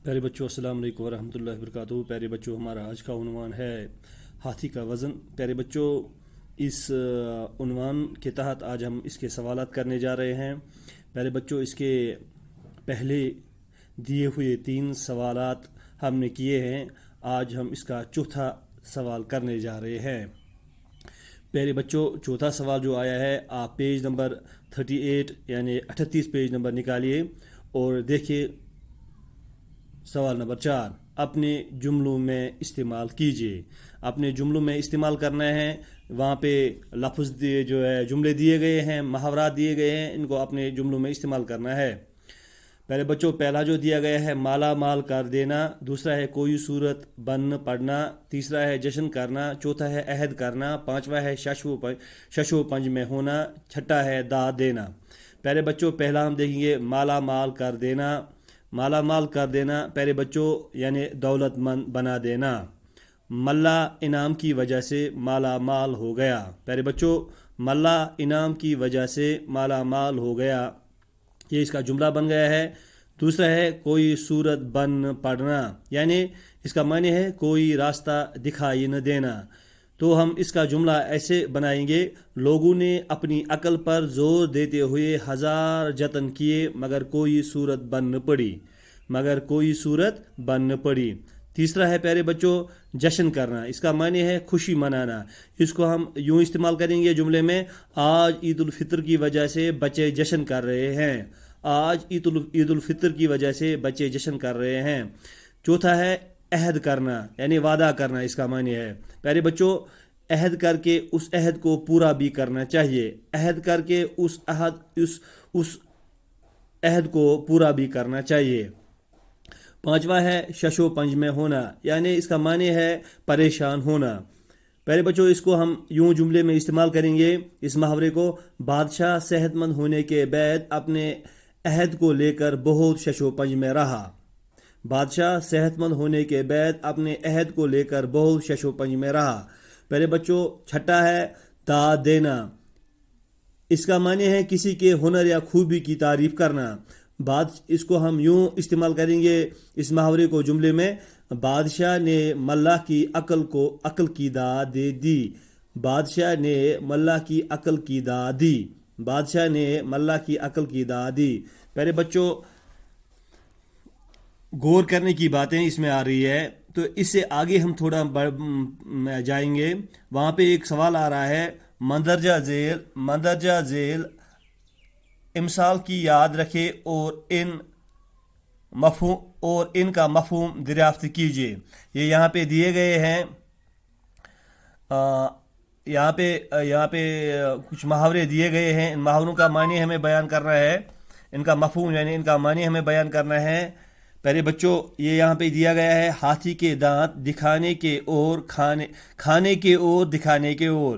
پیارے بچوں السلام علیکم ورحمۃ اللہ وبرکاتہ۔ پیارے بچوں ہمارا آج کا عنوان ہے ہاتھی کا وزن۔ پیارے بچوں اس عنوان کے تحت آج ہم اس کے سوالات کرنے جا رہے ہیں۔ پیارے بچوں اس کے پہلے دیے ہوئے 3 سوالات ہم نے کیے ہیں، آج ہم اس کا چوتھا سوال کرنے جا رہے ہیں۔ پیارے بچوں چوتھا سوال جو آیا ہے، آپ پیج نمبر 38 یعنی 38 پیج نمبر نکالیے اور دیکھیے سوال نمبر 4 اپنے جملوں میں استعمال کیجیے۔ اپنے جملوں میں استعمال کرنا ہے، وہاں پہ لفظ جو ہے جملے دیے گئے ہیں، محاورات دیے گئے ہیں، ان کو اپنے جملوں میں استعمال کرنا ہے۔ پہلے بچوں پہلا جو دیا گیا ہے مالا مال کر دینا، دوسرا ہے کوئی صورت بن پڑھنا، تیسرا ہے جشن کرنا، چوتھا ہے عہد کرنا، پانچواں ہے ششو پنج میں ہونا، چھٹا ہے داد دینا۔ پہلے بچوں پہلا ہم دیکھیں گے مالا مال کر دینا۔ مالا مال کر دینا پیارے بچوں یعنی دولت مند بنا دینا۔ ملا انعام کی وجہ سے مالا مال ہو گیا۔ پیارے بچوں ملا انعام کی وجہ سے مالا مال ہو گیا، یہ اس کا جملہ بن گیا ہے۔ دوسرا ہے کوئی صورت بن پڑنا، یعنی اس کا معنی ہے کوئی راستہ دکھائی نہ دینا۔ تو ہم اس کا جملہ ایسے بنائیں گے، لوگوں نے اپنی عقل پر زور دیتے ہوئے 1000 جتن کیے مگر کوئی صورت بن نہ پڑی، مگر کوئی صورت بن نہ پڑی۔ تیسرا ہے پیارے بچوں جشن کرنا، اس کا معنی ہے خوشی منانا۔ اس کو ہم یوں استعمال کریں گے جملے میں، آج عید الفطر کی وجہ سے بچے جشن کر رہے ہیں۔ آج عید الفطر کی وجہ سے بچے جشن کر رہے ہیں۔ چوتھا ہے عہد کرنا یعنی وعدہ کرنا، اس کا معنی ہے پیارے بچوں عہد کر کے اس عہد کو پورا بھی کرنا چاہیے، عہد کر کے اس عہد کو پورا بھی کرنا چاہیے۔ پانچواں ہے ششو پنج میں ہونا، یعنی اس کا معنی ہے پریشان ہونا۔ پہلے بچوں اس کو ہم یوں جملے میں استعمال کریں گے، اس محاورے کو، بادشاہ صحت مند ہونے کے بعد اپنے عہد کو لے کر بہت ششو پنج میں رہا۔ بادشاہ صحت مند ہونے کے بعد اپنے عہد کو لے کر بہت ششو پنج میں رہا۔ پہلے بچوں چھٹا ہے داد دینا، اس کا معنی ہے کسی کے ہنر یا خوبی کی تعریف کرنا۔ اس کو ہم یوں استعمال کریں گے اس محاورے کو جملے میں، بادشاہ نے ملا کی عقل کی داد دے دی۔ بادشاہ نے ملا کی عقل کی داد دی۔ بادشاہ نے ملا کی عقل کی داد دی۔ پہلے بچوں غور کرنے کی باتیں اس میں آ رہی ہے، تو اس سے آگے ہم تھوڑا جائیں گے۔ وہاں پہ ایک سوال آ رہا ہے، مندرجہ ذیل امثال کی یاد رکھے اور ان کا مفہوم دریافت کیجیے۔ یہ یہاں پہ دیے گئے ہیں، یہاں پہ کچھ محاورے دیے گئے ہیں، ان محاوروں کا معنی ہمیں بیان کرنا ہے، ان کا مفہوم یعنی ان کا معنی ہمیں بیان کرنا ہے۔ پہلے بچوں یہ یہاں پہ دیا گیا ہے، ہاتھی کے دانت دکھانے کے اور کھانے کے اور دکھانے کے اور۔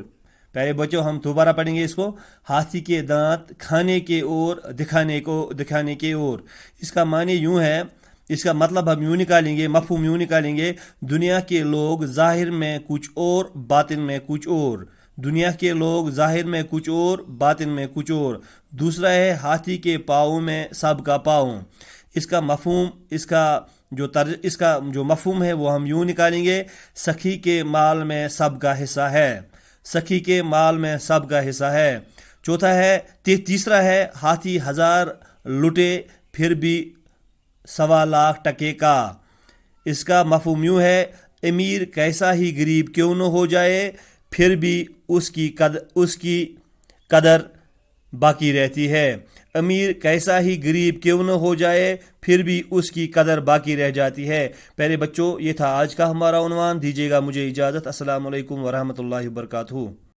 پہلے بچوں ہم دوبارہ پڑھیں گے اس کو، ہاتھی کے دانت کھانے کے اور دکھانے کے اور۔ اس کا معنی یوں ہے، اس کا مطلب ہم یوں نکالیں گے، مفہوم یوں نکالیں گے، دنیا کے لوگ ظاہر میں کچھ اور باطن میں کچھ اور۔ دنیا کے لوگ ظاہر میں کچھ اور باطن میں کچھ اور۔ دوسرا ہے ہاتھی کے پاؤں میں سب کا پاؤں۔ اس کا جو مفہوم ہے وہ ہم یوں نکالیں گے، سخی کے مال میں سب کا حصہ ہے۔ سخی کے مال میں سب کا حصہ ہے۔ تیسرا ہے ہاتھی 1000 لٹے پھر بھی 1.25 لاکھ ٹکے کا۔ اس کا مفہوم یوں ہے، امیر کیسا ہی غریب کیوں نہ ہو جائے پھر بھی اس کی قدر باقی رہتی ہے۔ امیر کیسا ہی غریب کیوں نہ ہو جائے پھر بھی اس کی قدر باقی رہ جاتی ہے۔ پیارے بچوں یہ تھا آج کا ہمارا عنوان، دیجیے گا مجھے اجازت۔ السلام علیکم ورحمۃ اللہ وبرکاتہ۔